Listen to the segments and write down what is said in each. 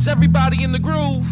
Is everybody in the groove?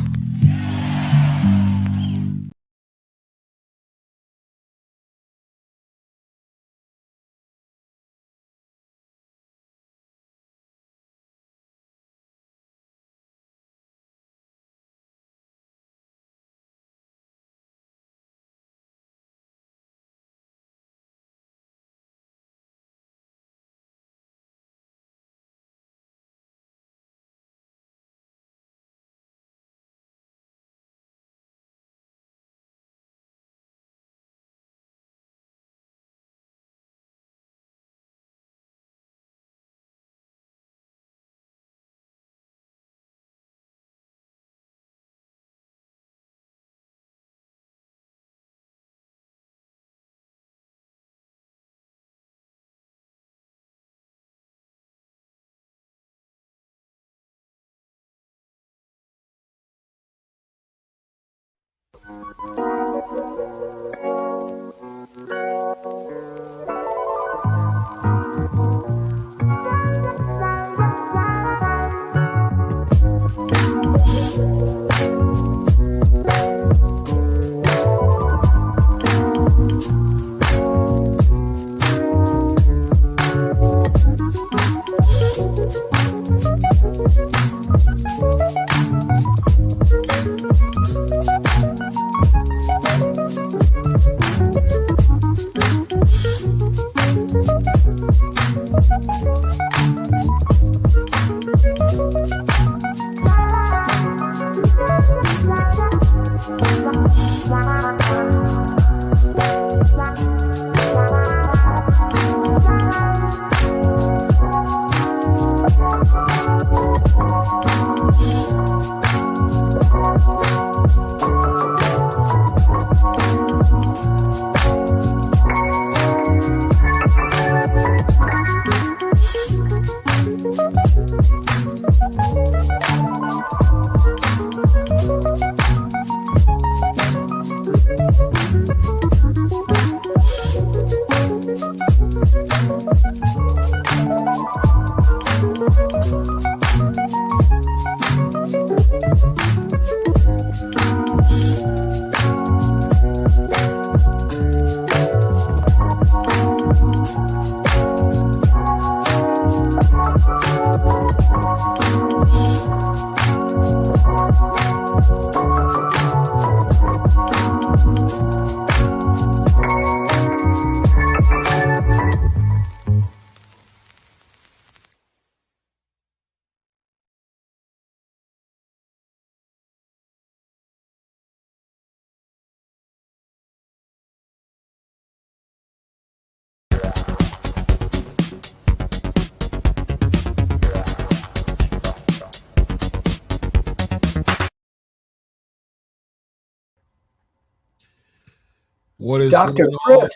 What is Dr. going Chris? on?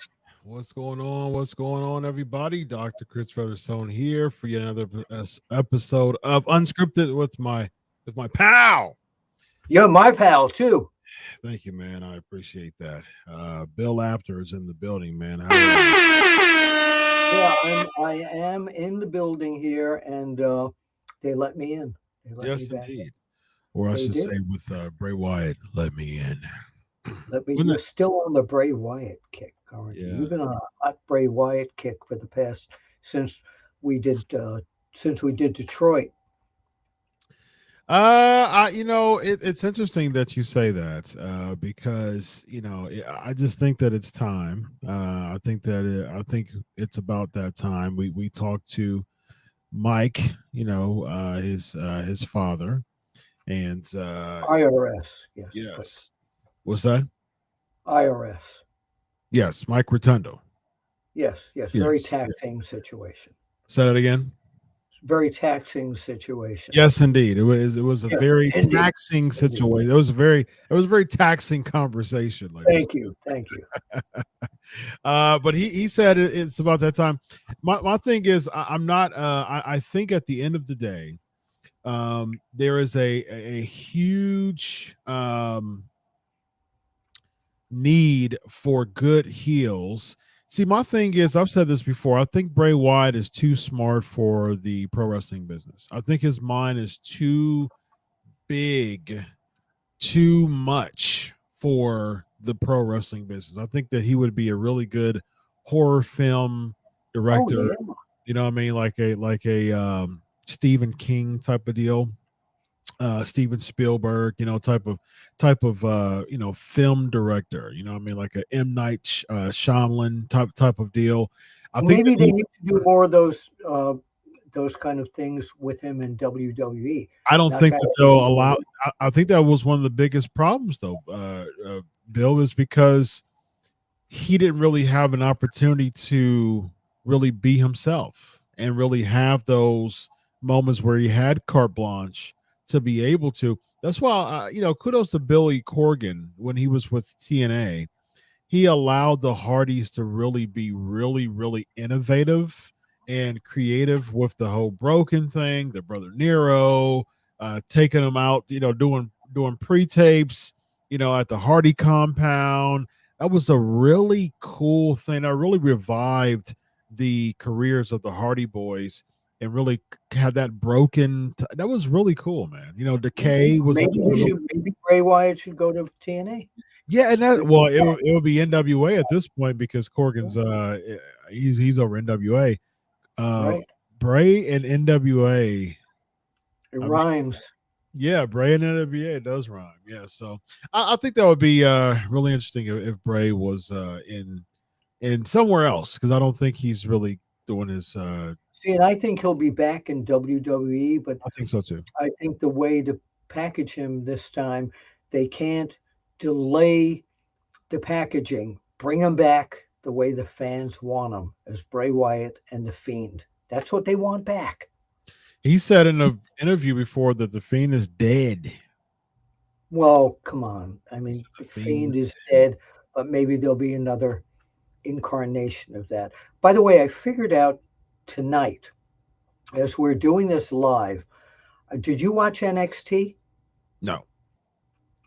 What's going on? What's going on, everybody? Dr. Chris Featherstone here for yet another episode of UnSKripted with my pal. You're my pal too. Thank you, man. I appreciate that. Bill Apter is in the building, man. How are you? Yeah, I am in the building here, and they let me in. They let Yes, me back indeed. Or I They should did. say with Bray Wyatt, let me in. Let me. Wouldn't You're it- still on the Bray Wyatt kick, aren't you? Yeah. You've been on a hot Bray Wyatt kick for the past since we did Detroit. It's interesting that you say that because I just think that it's time. I think it's about that time. We talked to Mike, his father, and IRS, yes. yes, what's that? IRS, Yes, Mike Rotundo. yes. Very Yes. taxing situation. Say that again. Very taxing situation. Yes, indeed. It was a Yes, very indeed. taxing situation. It was a very taxing conversation. Thank you. But he said it's about that time. My thing is I'm not. I think at the end of the day, there is a huge need for good heels. See, my thing is, I've said this before. I think Bray Wyatt is too smart for the pro wrestling business. I think his mind is too big, too much for the pro wrestling business. I think that he would be a really good horror film Oh director. yeah, You know what I mean? Like a Stephen King type of deal. Steven Spielberg, type of film director. You know what I mean? Like a M Night Shyamalan type of deal. I well, think that maybe they need to do more of those kind of things with him in WWE. I don't Not think kind that of they'll allow. I think that was one of the biggest problems, though, Bill, is because he didn't really have an opportunity to really be himself and really have those moments where he had carte blanche to be able to. That's why, kudos to Billy Corgan when he was with TNA. He allowed the Hardys to really be really, really innovative and creative with the whole broken thing, the brother Nero, taking them out, doing pre-tapes, at the Hardy compound. That was a really cool thing. That really revived the careers of the Hardy Boys and really had that that was really cool, man. yeah. Decay was Maybe Bray Wyatt should go to TNA. yeah, and it would be NWA at this point because Corgan's he's over NWA. Uh Right. Bray and NWA. It I mean, rhymes. yeah, Bray and NWA does rhyme. Yeah, so I think that would be really interesting if Bray was in somewhere else because I don't think he's really doing his. See, and I think he'll be back in WWE, but I think so too. I think the way to package him this time, they can't delay the packaging. Bring him back the way the fans want him, as Bray Wyatt and the Fiend. That's what they want back. He said in an interview before that the Fiend is dead. Well, come on. I He mean, said the the Fiend Fiend was is dead, but maybe there'll be another incarnation of that. By the way, I figured out tonight as we're doing this live. Did you watch NXT? no.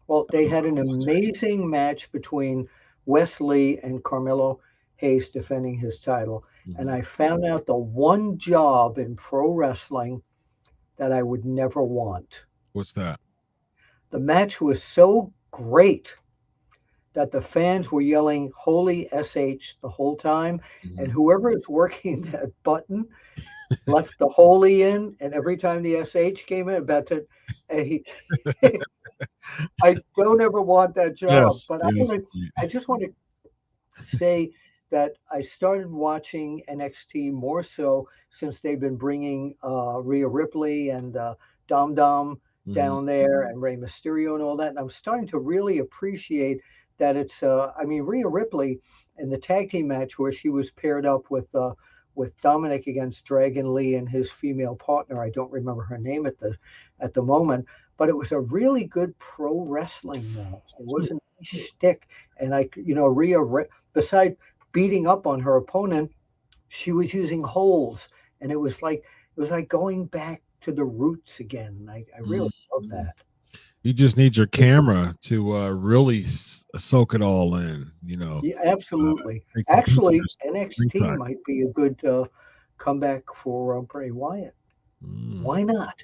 Well, they had an amazing match between Wes Lee and Carmelo Hayes defending his title. And Mhm. I found out the one job in pro wrestling that I would never want. What's that? The match was so great that the fans were yelling "Holy SH" the whole time. And Mhm. whoever is working that button left the holy in. And every time the SH came in, about to, and he, I don't ever want that job. Yes, But yes. I just want to say that I started watching NXT more so since they've been bringing Rhea Ripley and Dom Dom Mhm. down there and Rey Mysterio and all that. And I'm starting to really appreciate that it's, I mean, Rhea Ripley in the tag team match where she was paired up with Dominic against Dragon Lee and his female partner. I don't remember her name at the moment, but it was a really good pro wrestling match. It wasn't a shtick, and Rhea, beside beating up on her opponent, she was using holds, and it was like going back to the roots again. I really love Mhm. that. You just need your camera to really soak it all in. Yeah, absolutely. Take some Actually, pictures NXT ringside. might be a good comeback for Bray Wyatt. Mm. Why not?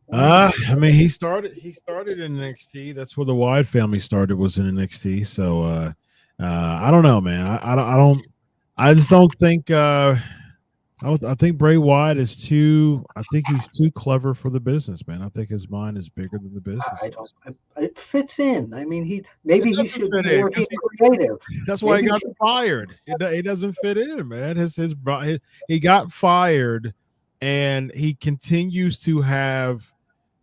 Why not? I mean, he started in NXT. That's where the Wyatt family started, was in NXT. So I don't know, man. I just don't think. I think Bray Wyatt is too. I think he's too clever for the business, man. I think his mind is bigger than the business I don't. is. It fits in. I mean, It maybe he doesn't should fit be in working because creative. that's why he Maybe he got should. fired. It doesn't fit in, man. He got fired, and he continues to have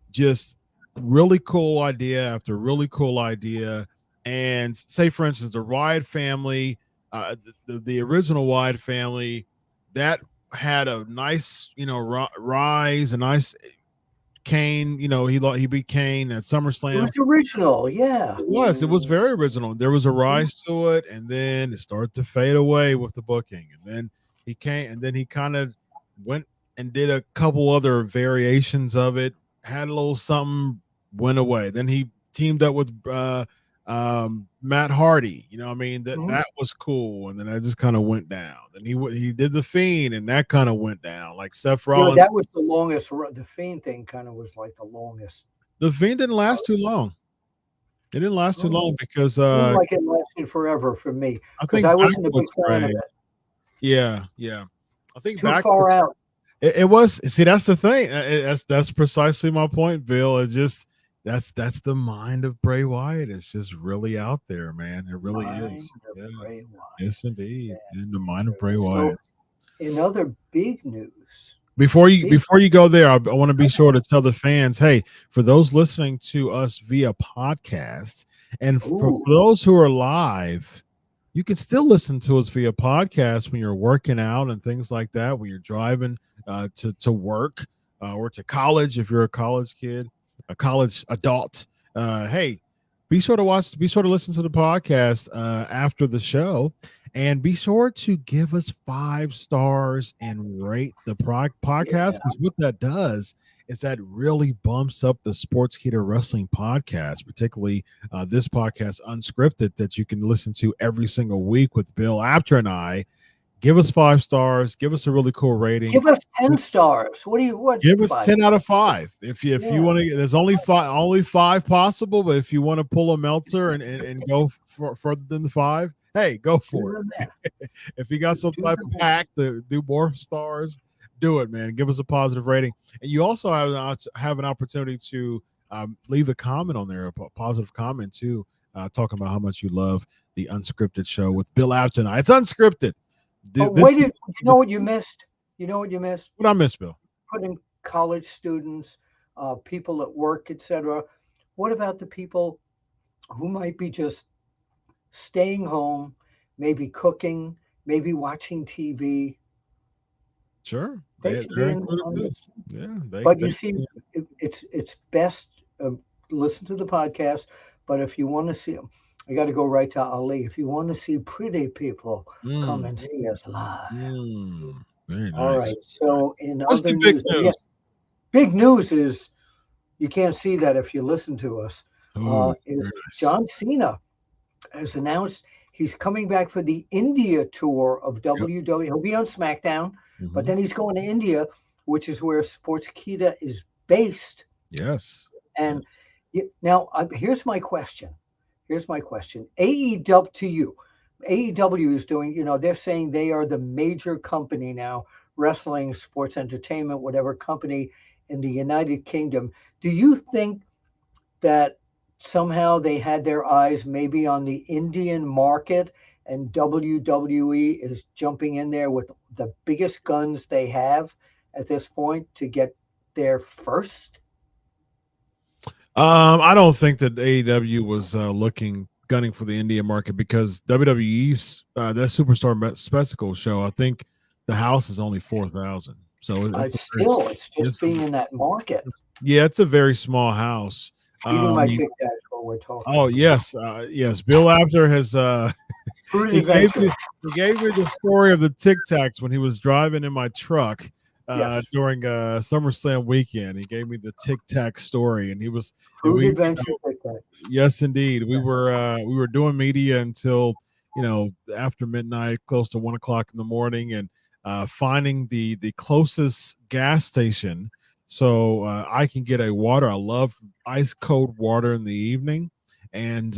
just really cool idea after really cool idea. And say, for instance, the Wyatt family, the original Wyatt family, that had a nice, rise, a nice Kane. He beat Kane at It SummerSlam. was original, yeah. It was very original. There was a rise to it, and then it started to fade away with the booking. And then he kind of went and did a couple other variations of it, had a little something, went away. Then he teamed up with Matt Hardy. You know what I mean? That Mhm. that was cool. And then that just kind of went down. Then he did the Fiend, and that kind of went down. Like Seth That Rollins. was the longest. The Fiend thing kind of was like the longest. The Fiend didn't last too long. It didn't last too long because Seemed like it lasted forever for me I because think I wasn't a big backwards, fan of Ray. it. Yeah, yeah. I It's think too far backwards. out. It was. See, that's the thing. That's precisely my point, Bill. It's just that's the mind of Bray Wyatt. It's just really out there, man. It really Mind is. of Yeah. Bray Wyatt. Yes, indeed. Yeah. In the mind of Bray So, Wyatt. in other big news, big Before you go there, I want to be sure to tell the fans, hey, for those listening to us via podcast, and for ooh, those who are live, you can still listen to us via podcast when you're working out and things like that. When you're driving to work or to college, if you're a college kid, a college adult. Hey, be sure to listen to the podcast after the show, and be sure to give us 5 stars and rate the podcast, yeah. because what that does is that really bumps up the Sportskeeda Wrestling podcast, particularly this podcast, UnSKripted, that you can listen to every single week with Bill Apter and I. Give us 5 stars. Give us a really cool rating. Give us 10 stars. What Give us 5? 10 out of 5. If you Yeah. want to, there's only five possible, but if you want to pull a Meltzer and go further than the 5, hey, go Do for the it. math. If you got some Do type the of math. hack to do more stars, do it, man. Give us a positive rating. And you also have an opportunity to leave a comment on there, a positive comment too, talking about how much you love the UnSKripted show with Bill Apter. It's UnSKripted. But This wait, is you know what you missed? You know what you missed? what I miss, Bill. Putting college students, people at work, etc. What about the people who might be just staying home, maybe cooking, maybe watching TV? Sure, They should be they're in included on too. this. Yeah, But they you see, it's best listen to the podcast. But if you want to see them, I got to go right to Ali. If you want to see pretty people, come mm, and see us live. very All nice. right. So in What's the other big news, and yeah, news? big news is you can't see that if you listen to us. Oh, Is very nice. John Cena has announced he's coming back for the India tour of Yep. WWE. He'll be on SmackDown, but Hmm. then he's going to India, which is where Sportskeeda is based. Yes. And Yes. now here's my question. Here's my question. AEW to you. AEW is doing, they're saying they are the major company now, wrestling, sports entertainment, whatever company in the United Kingdom. Do you think that somehow they had their eyes maybe on the Indian market and WWE is jumping in there with the biggest guns they have at this point to get there first? I don't think that AEW was gunning for the Indian market, because WWE's that Superstar Spectacle show, I think the house is only 4,000. So it's a very It's just being in that market. yeah, it's a very small house. Eating my He, Tic Tacs while we're talking. oh yes, yes. Bill Apter has Fruit he gave Adventure. me he gave me the story of the Tic Tacs when he was driving in my truck Yes. during SummerSlam weekend. He gave me the Tic Tac story, and he was and Fruit we Adventure Tic Tacs. yes indeed we were doing media until after midnight, close to 1 o'clock in the morning, and finding the closest gas station so I can get a water. I love ice cold water in the evening. And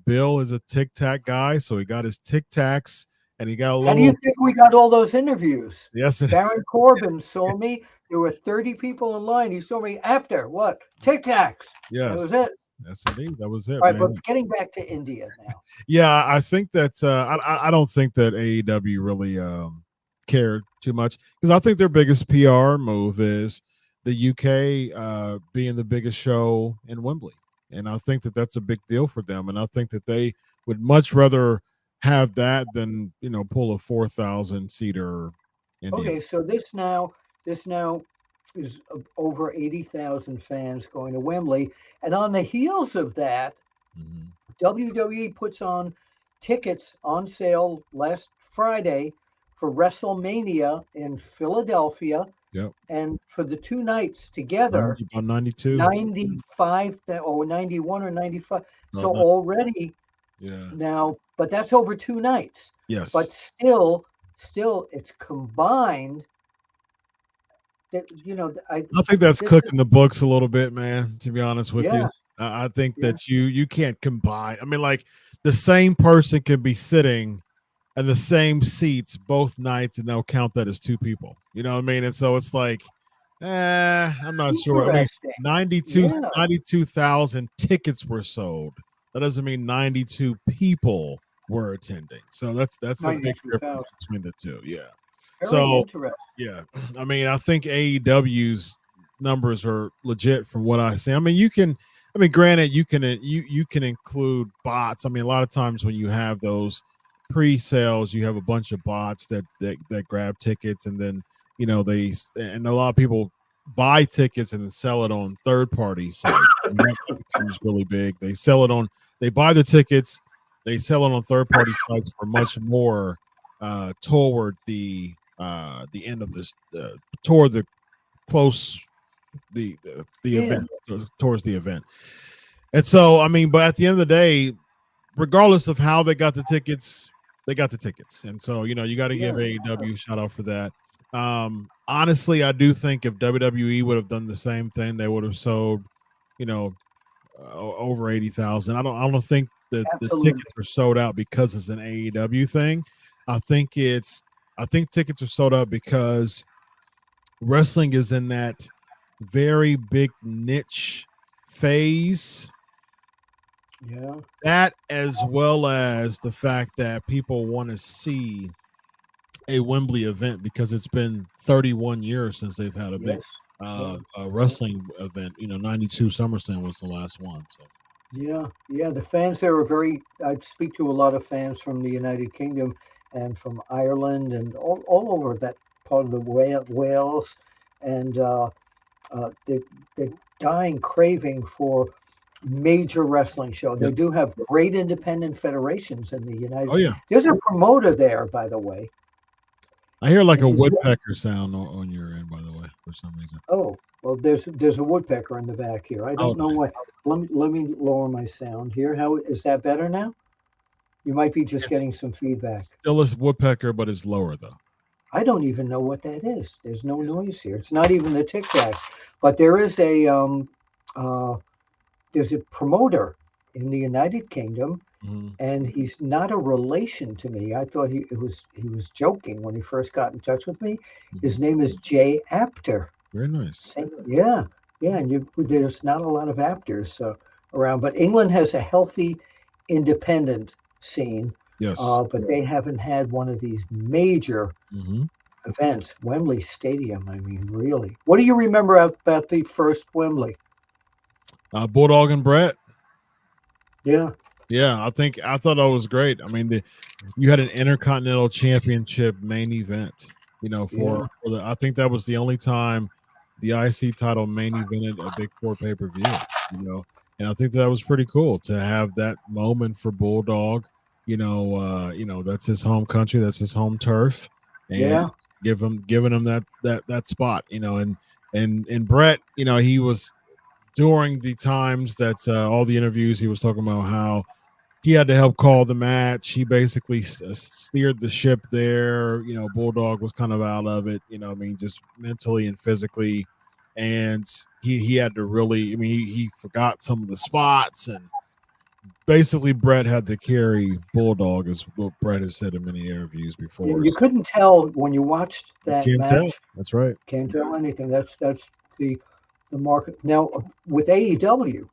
Bill is a Tic Tac guy, so he got his Tic Tacs, and he got a How do you little. think we got all those interviews? Yes, Baron Corbin saw me. There were 30 people in line. He saw me after what? Tic Tacs. That was yes, it. yes, indeed, that was it, All right, but man. getting back to India now. Yeah, I think that I don't think that AEW really cared too much, because I think their biggest PR move is the UK being the biggest show in Wembley, and I think that that's a big deal for them, and I think that they would much rather have that than pull a 4,000 seater Indian. Okay, so this now is over 80,000 fans going to Wembley, and on the heels of that, Mhm. WWE puts on tickets on sale last Friday for WrestleMania in Philadelphia, Yep, and for the 2 nights together, 90, about 92. 95 or 91 or 95. About So 90, already yeah. now, but that's over 2 nights. Yes. But still it's combined I I think that's this is cooking the books a little bit, man. To be honest with you, yeah, I think yeah, that you can't combine. I mean, like the same person can be sitting in the same seats both nights, and they'll count that as two people. You know what I mean? And so it's like, I'm not sure. I mean, interesting. 92 Yeah, 92,000 tickets were sold. That doesn't mean 92 people were attending. So that's a big difference 92,000. between the two. Yeah. Very So interesting. yeah, I mean, I think AEW's numbers are legit from what I see. I mean, you can. I mean, granted, you can include bots. I mean, a lot of times when you have those pre-sales, you have a bunch of bots that grab tickets, and then and a lot of people buy tickets and then sell it on third-party sites, and that becomes really big. They buy the tickets, they sell it on third-party sites for much more toward the end of this toward the close the Yeah, event towards the event. And so I mean, but at the end of the day, regardless of how they got the tickets, they got the tickets. And so you got to give yeah, AEW a shout out for that. Honestly, I do think if WWE would have done the same thing, they would have sold you know over 80,000. I don't think that the absolutely. tickets are sold out because it's an AEW thing. I think it's I think tickets are sold out because wrestling is in that very big niche phase. Yeah. That, as well as the fact that people want to see a Wembley event because it's been 31 years since they've had a big Yes. Yeah. Yeah. wrestling event. 92 SummerSlam was the last one. So Yeah. Yeah. The fans there are very. I speak to a lot of fans from the United Kingdom and from Ireland and all over that part of the Wales, and they're dying craving for major wrestling show. yeah. They do have great independent federations in the United Oh States. yeah. There's a promoter there, by the way, I hear like and a he's woodpecker sound on your end, by the way, for some reason. oh well. There's a woodpecker in the back here. I Oh, don't know why. Let me lower my sound here. How is that better now? You might be just it's getting some feedback. still a woodpecker, but it's lower though. I don't even know what that is. There's no Yeah. noise here. It's not even the tic tac, but uh, there's a promoter in the United Kingdom, Mhm. and he's not a relation to me. I thought he was joking when he first got in touch with me. His Mhm. name is Jay Apter. Very nice. Yeah, yeah, and there's not a lot of actors around, but England has a healthy independent scene, Yes. but they haven't had one of these major Hmm. events. Wembley Stadium, I mean, really. What do you remember about the first Wembley? Bulldog and Brett. Yeah, Yeah, I thought that was great. I mean, you had an Intercontinental Championship main event. yeah, For the I think that was the only time the IC title main evented a Big Four pay per view. And I think that was pretty cool to have that moment for Bulldog. That's his home country, that's his home turf, and yeah, giving him that spot. And Brett, he was during the times that all the interviews he was talking about how he had to help call the match. He basically steered the ship there. Bulldog was kind of out of it. I mean, just mentally and physically, and he had to really. I mean, he forgot some of the spots, and basically Brett had to carry Bulldog, as what Brett has said in many interviews before. You So couldn't tell when you watched you that can't tell. match. That's right. Can't tell anything. That's the market now with AEW.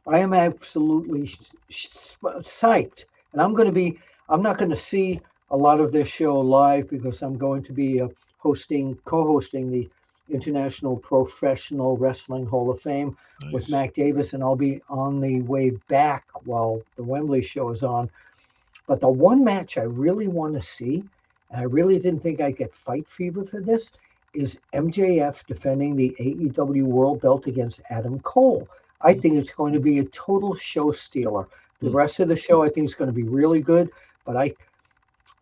I am absolutely psyched, and I'm not going to see a lot of this show live because I'm going to be co-hosting the International Professional Wrestling Hall of Fame with Nice. Mac Davis, and I'll be on the way back while the Wembley show is on. But the one match I really want to see, and I really didn't think I'd get fight fever for this, is MJF defending the AEW World Belt against Adam Cole. I think it's going to be a total show stealer. The Hmm. rest of the show, I think, is going to be really good. But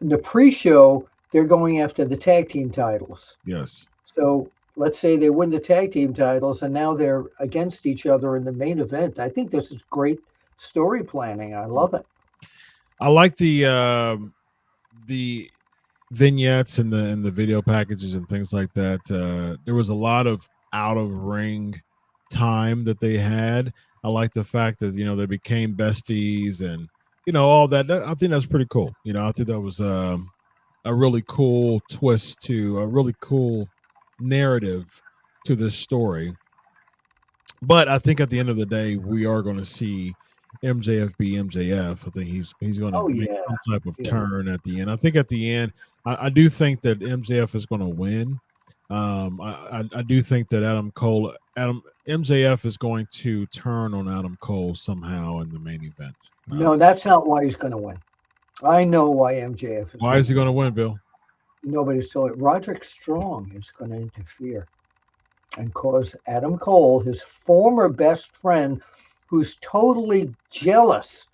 in the pre-show, they're going after the tag team titles. Yes. So let's say they win the tag team titles, and now they're against each other in the main event. I think this is great story planning. I love it. I like the vignettes and the video packages and things like that. There was a lot of out of ring time that they had. I like the fact that they became besties and all that. I think that's pretty cool. I think that was a really cool twist to a really cool narrative to this story. But I think at the end of the day, we are going to see MJF be MJF. I think he's going to make some type of turn at the end. I think at the end, I do think that MJF is going to win. I do think that MJF is going to turn on Adam Cole somehow in the main event. No, that's not why he's going to win. I know why MJF is. Why is he going to win, Bill? Nobody's told it. Roderick Strong is going to interfere and cause Adam Cole, his former best friend, who's totally jealous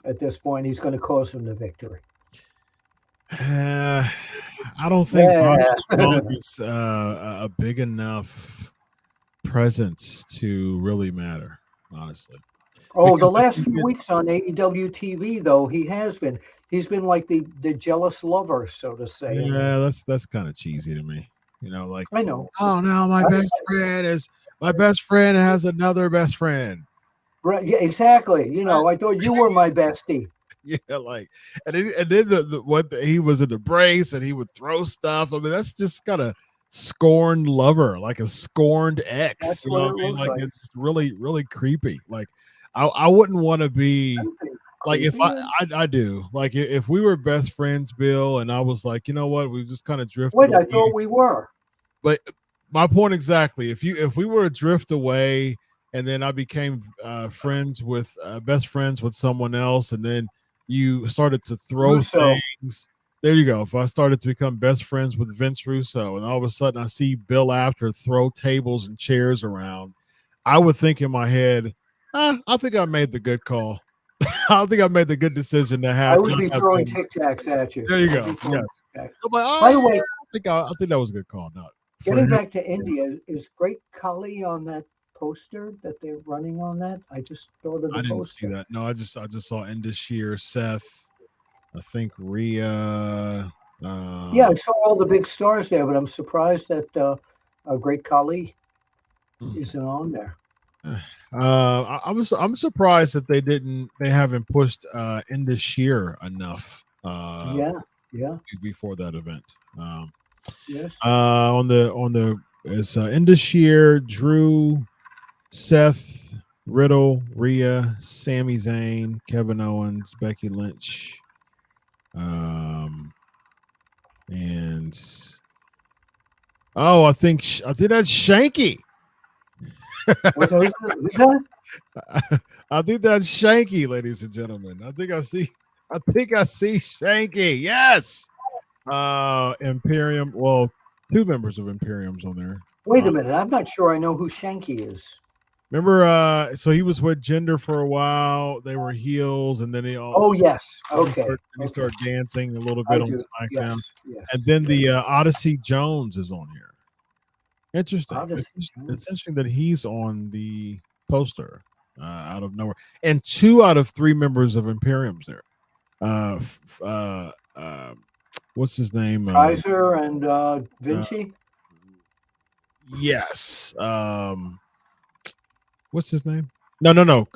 at this point, he's going to cause him the victory. I don't think Roderick Strong is a big enough presence to really matter, honestly. Oh, because the last few weeks on AEW TV, though, he has been. He's been like the jealous lover, so to say. Yeah, that's kind of cheesy to me. Like I know. Oh no, my best friend has another best friend. Right? Yeah, exactly. I thought you were my bestie. Yeah, like, and then he was in the brace and he would throw stuff. I mean, that's just kind of scorned lover, like a scorned ex. That's you know what what I mean? it looks Like it's really, really creepy. Like I wouldn't want to be like if I do like if we were best friends, Bill, and I was like, you know what, we just kind of drifted. Wait, I thought we were. But my point exactly. If we were to drift away, and then I became best friends with someone else, and then you started to throw things. There you go. If I started to become best friends with Vince Russo, and all of a sudden I see Bill Apter throw tables and chairs around, I would think in my head, I think I made the good call. I think I made the good decision to have. I would be throwing Tic Tacs at you. There you go. Yes. Like, by the way, I think that was a good call. Not getting back to India, is Great Khali on that poster that they're running on that? I just thought of the poster. I didn't see that. No, I just saw Indashir, Seth, I think Rhea. Yeah, I saw all the big stars there, but I'm surprised that Great Khali isn't on there. I'm surprised that they haven't pushed Indashir enough. Before that event. Yes. It's Indashir, Drew, Seth, Riddle, Rhea, Sami Zayn, Kevin Owens, Becky Lynch, and I think that's Shanky. Who's that? I think that's Shanky, ladies and gentlemen. I think I see Shanky. Yes. Imperium. Well, two members of Imperium's on there. Wait a minute. I'm not sure I know who Shanky is. Remember, so he was with Jinder for a while. They were heels, and then he all. Oh yes, okay. He started dancing a little bit on SmackDown, yes. And then the Odyssey Jones is on here. Interesting. It's interesting that he's on the poster out of nowhere, and 2 out of 3 members of Imperium's there. What's his name? Kaiser and Vinci. Yes. What's his name? No.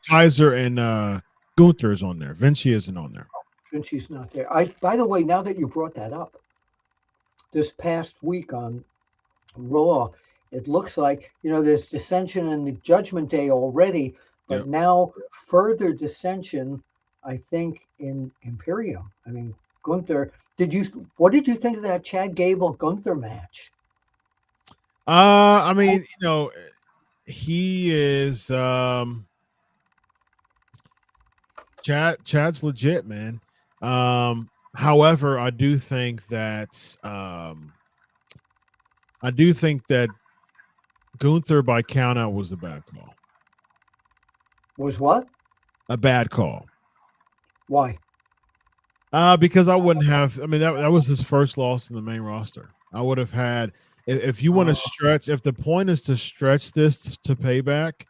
Kaiser and Gunther is on there. Vinci isn't on there. Vinci's not there. By the way, now that you brought that up, this past week on Raw, it looks like there's dissension in the Judgment Day already, but now further dissension, I think, in Imperium. I mean, Gunther. What did you think of that Chad Gable Gunther match? I mean, he is Chad's legit, man. However, I do think that Gunther by countout was a bad call. Was what? A bad call. Why? Because I wouldn't have. I mean, that was his first loss in the main roster. I would have had. If you want to stretch, if the point is to stretch this to payback,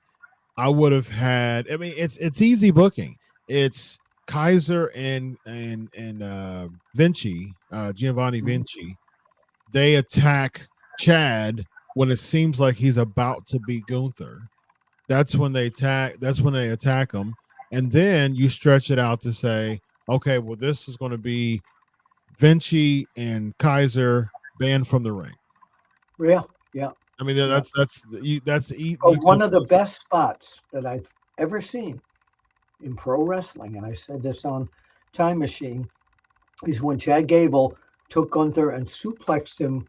I would have had. I mean, it's easy booking. It's Kaiser and Vinci, Giovanni Vinci, they attack Chad when it seems like he's about to beat Gunther. That's when they attack him, and then you stretch it out to say, okay, well, this is going to be Vinci and Kaiser banned from the ring. Yeah, yeah. I mean, that's one of the best spots that I've ever seen in pro wrestling, and I said this on Time Machine, is when Chad Gable took Gunther and suplexed him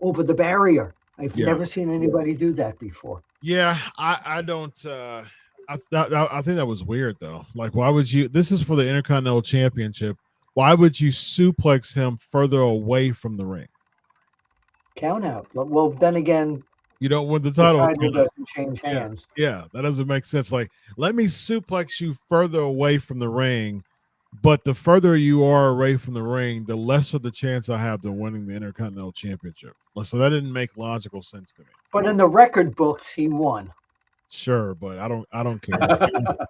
over the barrier. I've never seen anybody do that before. Yeah, I don't. I think that was weird though. Like, why would you? This is for the Intercontinental Championship. Why would you suplex him further away from the ring? Count out. Well, then again, you don't win the title. The title doesn't change hands. Yeah, that doesn't make sense. Like, let me suplex you further away from the ring, but the further you are away from the ring, the lesser the chance I have to winning the Intercontinental Championship. So that didn't make logical sense to me. But in the record books, he won. Sure, but I don't care.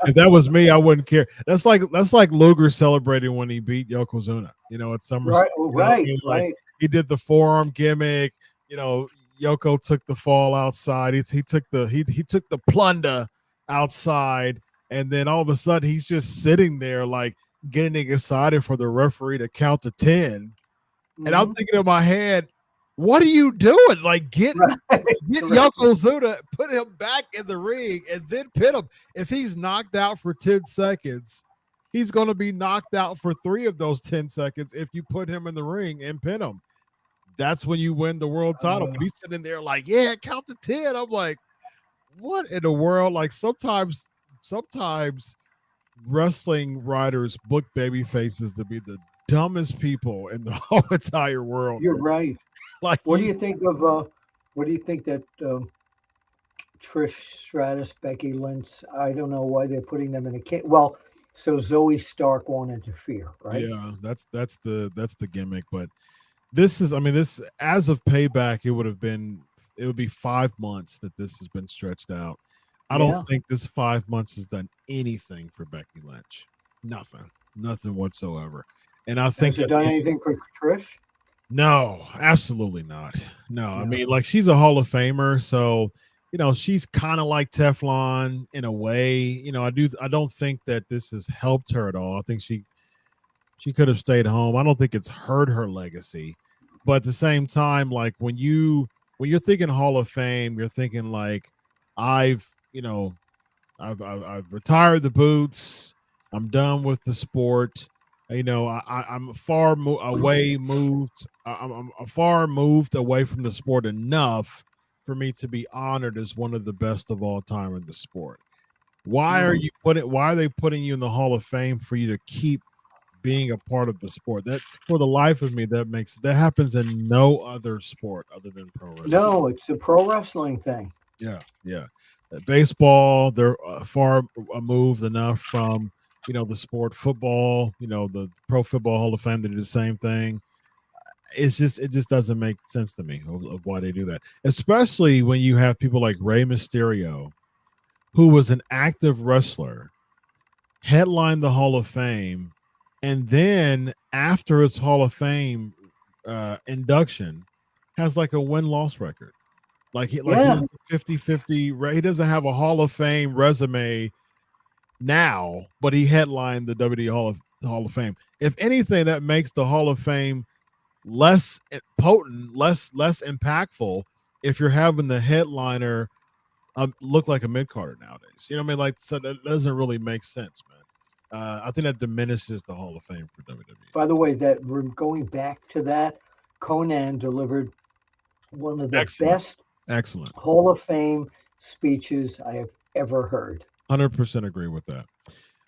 If that was me, I wouldn't care. That's like Luger celebrating when he beat Yokozuna. At SummerSlam. Right. He did the forearm gimmick. Yoko took the fall outside. He took the plunder outside, and then all of a sudden he's just sitting there like getting excited for the referee to count to 10. And I'm thinking in my head, what are you doing? Like, get Yokozuna, put him back in the ring, and then pin him. If he's knocked out for 10 seconds, he's going to be knocked out for 3 of those 10 seconds if you put him in the ring and pin him. That's when you win the world title. But he's sitting there like, yeah, count to 10. I'm like, what in the world? Like, sometimes wrestling writers book baby faces to be the dumbest people in the whole entire world. You're right. Like, what do you think that Trish, Stratus, Becky, Lynch? I don't know why they're putting them in a cage. Well, so Zoe Stark won't interfere, right? Yeah, that's the gimmick. But this is, as of Payback, it would be 5 months that this has been stretched out. I don't think this 5 months has done anything for Becky Lynch. Nothing whatsoever. And I think has it done anything for Trish? No, absolutely not. No, she's a Hall of Famer, so she's kind of like Teflon in a way. I don't think that this has helped her at all. I think she could have stayed home. I don't think it's hurt her legacy. But at the same time, like when you're thinking Hall of Fame, you're thinking like I've retired the boots. I'm done with the sport. I'm far moved away from the sport enough for me to be honored as one of the best of all time in the sport. Why are they putting you in the Hall of Fame for you to keep being a part of the sport? That, for the life of me, that happens in no other sport other than pro wrestling. No, it's a pro wrestling thing. Yeah. Baseball, they're far moved enough from the sport. Football, the Pro Football Hall of Fame, they do the same thing. It just doesn't make sense to me of why they do that, especially when you have people like Rey Mysterio, who was an active wrestler, headlined the Hall of Fame, and then after his Hall of Fame induction, has like a win-loss record. He was 50-50. He doesn't have a Hall of Fame resume now, but he headlined the WWE Hall of Fame. If anything, that makes the Hall of Fame less potent, less impactful if you're having the headliner look like a mid-carder nowadays. So that doesn't really make sense, man. I think that diminishes the Hall of Fame for WWE. By the way, that we're going back to that, Conan delivered one of the best Hall of Fame speeches I have ever heard. 100% agree with that.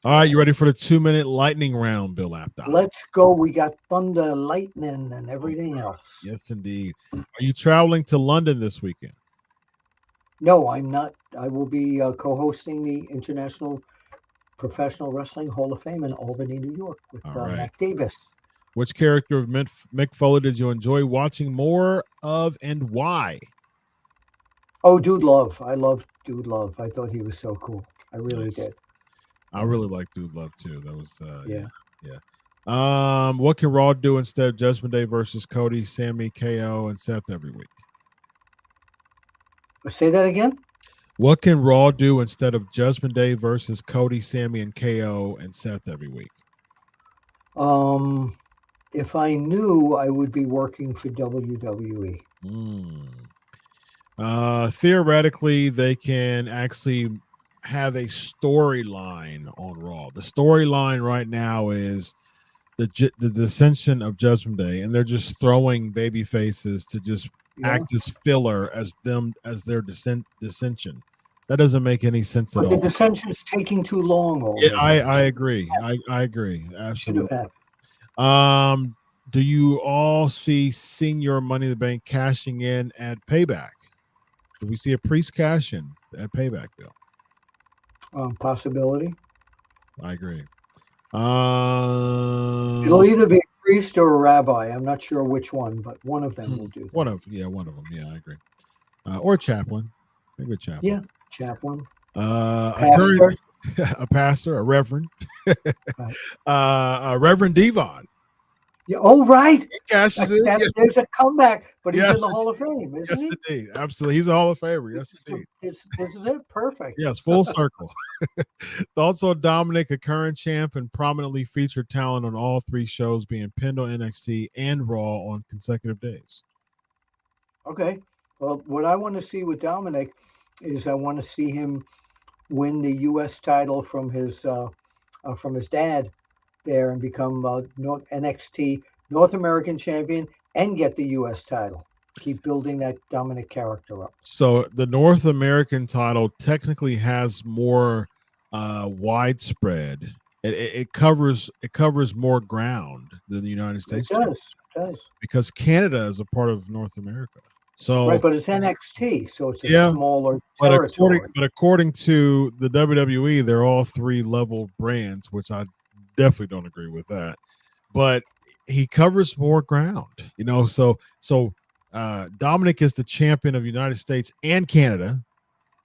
All right, you ready for the 2-minute lightning round, Bill Apter? Let's go. We got thunder, lightning, and everything else. Yes, indeed. Are you traveling to London this weekend? No, I'm not. I will be co-hosting the International Professional Wrestling Hall of Fame in Albany, New York with Mac Davis. Which character of Mick Foley did you enjoy watching more of, and why? Oh, Dude Love. I loved Dude Love. I thought he was so cool. I really did. I really like Dude Love too. That was Yeah. yeah. What can Raw do instead of Judgment Day versus Cody, Sammy, KO, and Seth every week? Say that again. What can Raw do instead of Judgment Day versus Cody, Sammy, and KO and Seth every week? If I knew, I would be working for WWE. Theoretically, they can actually have a storyline on Raw. The storyline right now is the dissension of Judgment Day, and they're just throwing baby faces to just act as filler as their dissension. That doesn't make any sense at But the all. dissension's taking too long Yeah, already. I agree. I agree. Should have Absolutely. happened. Do you all see Senior Money in the Bank cashing in at Payback? Do we see a priest cash in at Payback, Bill? Possibility. I agree. It'll either be a priest or a rabbi. I'm not sure which one, but one of them will do that. One of them. Yeah, I agree. Or chaplain. Maybe a chaplain. Yeah, chaplain. Pastor. A pastor, a reverend. Right. Reverend Devon. Yeah. Oh, right. He cashes in. Yes. There's a comeback, but he's Yes, in the Hall of Fame, isn't he? Yes, indeed. Absolutely. He's a Hall of Famer. Yes, indeed. This is it. Perfect. Yes, full circle. Thoughts on Dominik, a current champ and prominently featured talent on all three shows, being pinned on NXT and Raw on consecutive days? Okay. Well, what I want to see with Dominik is I want to see him win the U.S. title from his dad there and become NXT North American champion and get the U.S. title. Keep building that Dominik character up. So the North American title technically has more widespread. It covers more ground than the United States. It does. Because Canada is a part of North America. So right, but it's NXT, so it's a smaller territory. But according to the WWE, they're all three level brands, which I definitely don't agree with that. But he covers more ground, So Dominik is the champion of the United States and Canada,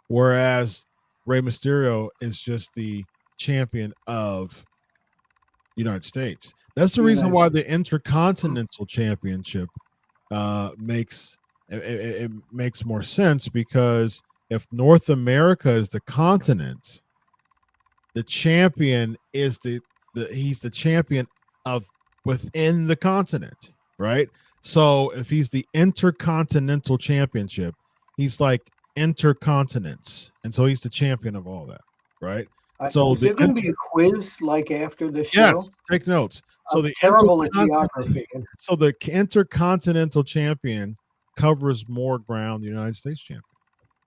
whereas Rey Mysterio is just the champion of United States. That's the reason why the Intercontinental Championship makes more sense, because if North America is the continent, the champion is he's the champion of within the continent, right? So if he's the Intercontinental Championship, he's like intercontinents, and so he's the champion of all that, right? So is there going to be a quiz like after the show? Yes, take notes. So I'm terrible at geography. So the Intercontinental Champion covers more ground than the United States champion.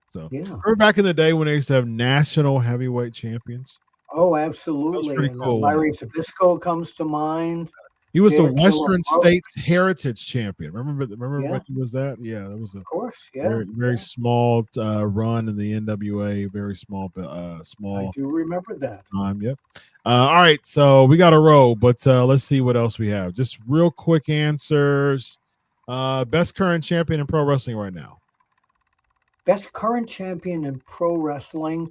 So remember back in the day when they used to have national heavyweight champions? Oh, absolutely. That was pretty cool. Larry Zbyszko comes to mind. He was the Western States Heritage Champion. Remember when he was that? Yeah, that was of course. Yeah, very small run in the NWA. Very small. I do remember that. Yep. All right, so we got a row, but let's see what else we have. Just real quick answers. Best current champion in pro wrestling right now. Best current champion in pro wrestling.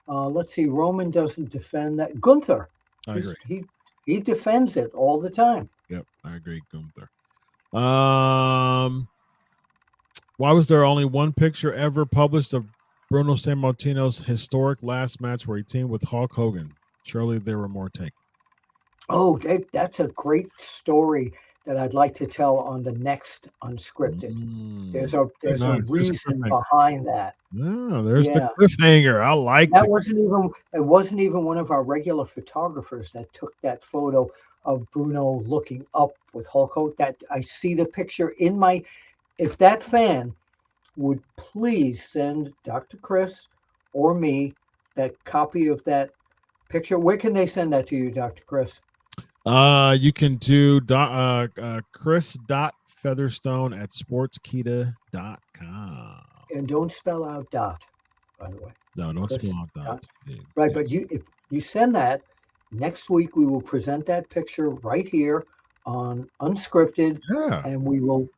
Let's see. Roman doesn't defend that. Gunther. I agree. He defends it all the time. Yep, I agree, Gunther. Why was there only one picture ever published of Bruno Sammartino's historic last match where he teamed with Hulk Hogan? Surely there were more taken. Oh, Dave, that's a great story that I'd like to tell on the next UnSKripted. There's a reason behind that. Oh, there's the cliffhanger. I like that. It wasn't even one of our regular photographers that took that photo of Bruno looking up with Hulk Hogan. That I see the picture in my. If that fan would please send Dr. Chris or me that copy of that picture, where can they send that to you, Dr. Chris? You can do chris.featherstone at sportskeeda.com. And don't spell out dot, by the way. No, don't spell out dot. Right, but if you send that, next week we will present that picture right here on UnSKripted, and we will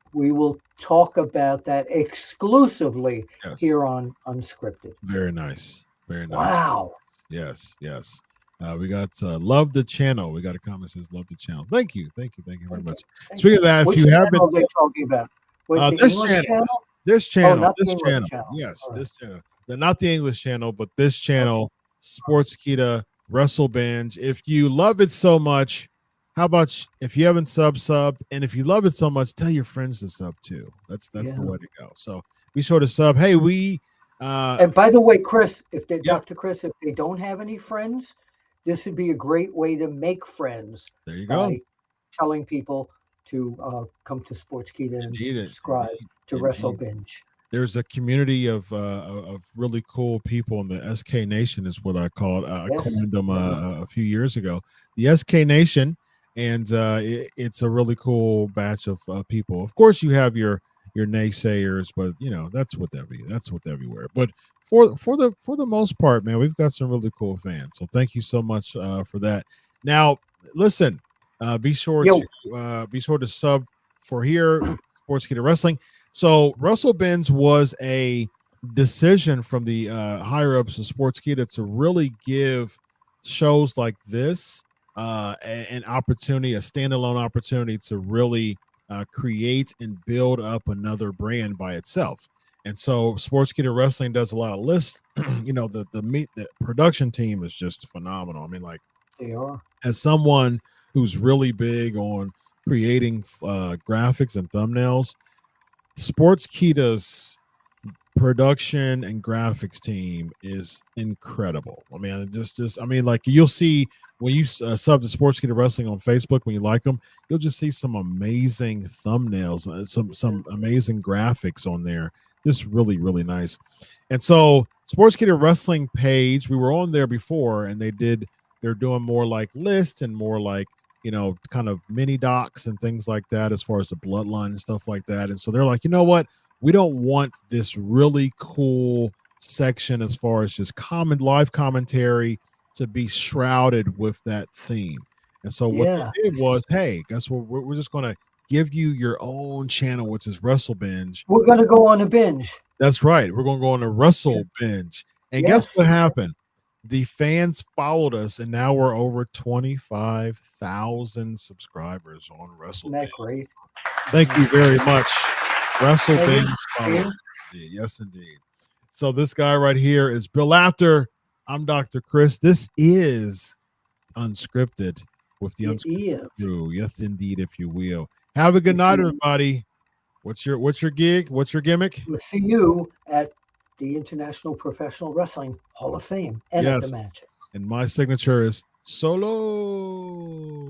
talk about that exclusively here on UnSKripted. Very nice. Very nice. Wow. Yes. We got love the channel. We got a comment that says love the channel. Thank you very Thank you. much. Thank Speaking you. of that, if Which you have been channel are they talking about? What, the this English channel, channel? this Oh, channel, not the this English channel, channel. yes, All right. this channel. Not the English channel, but this Okay. channel, Sportskeeda Wrestle Binge. If you love it so much, how about if you haven't subbed, and if you love it so much, tell your friends to sub too. That's the Yeah. way to go. So be sure to sub. Hey, we And by the way, Chris, if they, yep, Dr. Chris, if they don't have any friends, this would be a great way to make friends there you go. by telling people to come to Sportskeeda and subscribe to Wrestle Indeed. Binge. There's a community of really cool people in the SK Nation is what I call it. I Yes. coined them Yeah. a few years ago. The SK Nation, and it's a really cool batch of people. Of course, you have your naysayers, but that's with everywhere. But for the most part, man, we've got some really cool fans. So thank you so much for that. Now, listen, be sure Yo. to sub for here, Sportskeeda Wrestling. So Russell Benz was a decision from the higher ups of Sportskeeda to really give shows like this an opportunity, a standalone opportunity to really create and build up another brand by itself. And so Sportskeeda Wrestling does a lot of lists. The production team is just phenomenal. I mean, like, They are. as someone who's really big on creating graphics and thumbnails, Sportskeeda's production and graphics team is incredible. I mean, like, you'll see when you sub to Sportskeeda Wrestling on Facebook, when you like them, you'll just see some amazing thumbnails, some amazing graphics on there. Just really, really nice. And so Sportskeeda Wrestling page, we were on there before, and they're doing more like lists and more like, kind of mini docs and things like that, as far as the bloodline and stuff like that. And so they're like, you know what? We don't want this really cool section as far as just live commentary to be shrouded with that theme. And so what they did was, hey, guess what? We're just going to give you your own channel, which is Wrestle Binge. We're going to go on a binge. That's right. We're going to go on a Wrestle Binge. And guess what happened? The fans followed us, and now we're over 25,000 subscribers on Wrestle Binge. Isn't that great? Thank you very much. Wrestle Binge followers. Yes, indeed. So this guy right here is Bill Apter. I'm Dr. Chris. This is UnSKripted with the UnSKripted crew. Yes, indeed, if you will. Have a good night, everybody. What's your gig? What's your gimmick? We'll see you at the International Professional Wrestling Hall of Fame and at the matches. And my signature is solo.